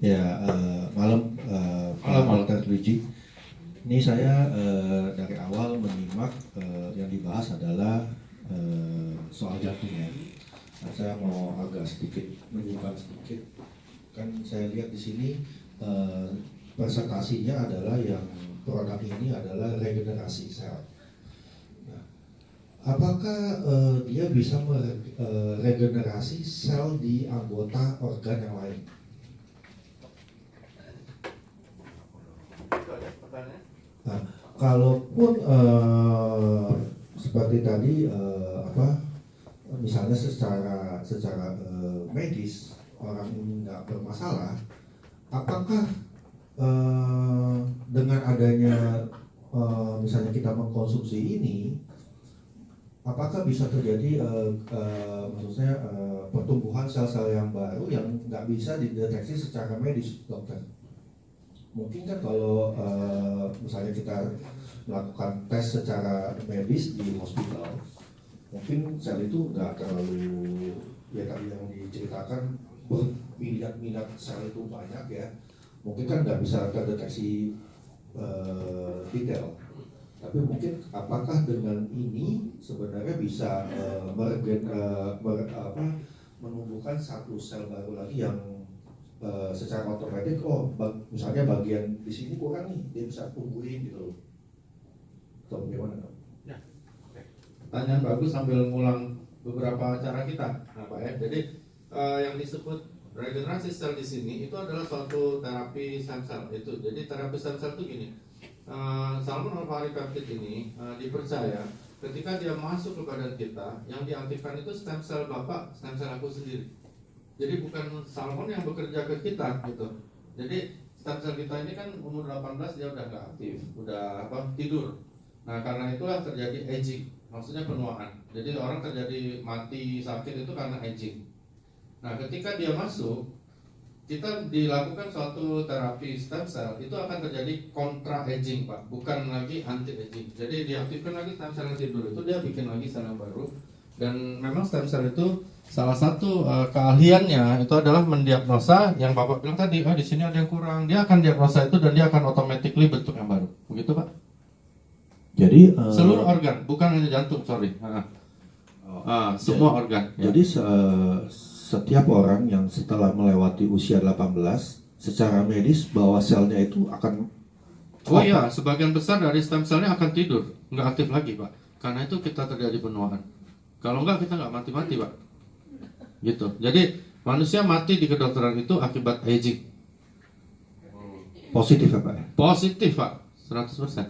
Ya, malam Pak Dr. Luigi. Ini saya dari awal menyimak yang dibahas adalah soal jantung ya. Nah, saya mau agak sedikit menyimpan sedikit. Kan saya lihat di sini presentasinya adalah yang produk ini adalah regenerasi sel. Nah, apakah dia bisa meregenerasi sel di anggota organ yang lain? Nah, kalaupun seperti tadi misalnya secara medis orang ini nggak bermasalah, apakah dengan adanya misalnya kita mengkonsumsi ini, apakah bisa terjadi maksudnya pertumbuhan sel-sel yang baru yang nggak bisa dideteksi secara medis, dokter? Mungkin kan kalau misalnya kita melakukan tes secara medis di hospital, mungkin sel itu nggak terlalu, ya tadi yang diceritakan berminat sel itu banyak ya, mungkin kan nggak bisa terdeteksi detail. Tapi mungkin apakah dengan ini sebenarnya bisa menumbuhkan satu sel baru lagi yang secara otomatis, misalnya bagian di sini kurang nih, dia bisa tumbuhin gitu. Atau gimana? Ya, pertanyaan bagus sambil ngulang beberapa cara kita, Pak ya. Jadi yang disebut regenerasi sel di sini itu adalah suatu terapi stem cell itu. Jadi terapi stem cell itu gini, Salmon alpari peptide ini dipercaya ketika dia masuk ke badan kita, yang diaktifkan itu stem cell bapak, stem cell aku sendiri. Jadi bukan salmon yang bekerja ke kita gitu. Jadi stem cell kita ini kan umur 18 dia udah nggak aktif, udah tidur. Nah karena itulah terjadi aging, maksudnya penuaan. Jadi orang terjadi mati sakit itu karena aging. Nah ketika dia masuk, kita dilakukan suatu terapi stem cell, itu akan terjadi kontra aging Pak, bukan lagi anti aging. Jadi diaktifkan lagi stem cell yang tidur itu, dia bikin lagi sel yang baru. Dan memang stem cell itu salah satu keahliannya itu adalah mendiagnosa yang Bapak bilang tadi, di sini ada yang kurang. Dia akan diagnosa itu dan dia akan automatically bentuk yang baru. Begitu Pak? Jadi seluruh organ, bukan hanya jantung, sorry. Semua organ. Jadi setiap orang yang setelah melewati usia 18 secara medis bahwa selnya itu akan iya, sebagian besar dari stem cellnya akan tidur, nggak aktif lagi Pak. Karena itu kita terjadi penuaan. Kalau enggak kita nggak mati-mati Pak. Gitu. Jadi manusia mati di kedokteran itu akibat aging. Positif ya Pak? Positif Pak, 100%.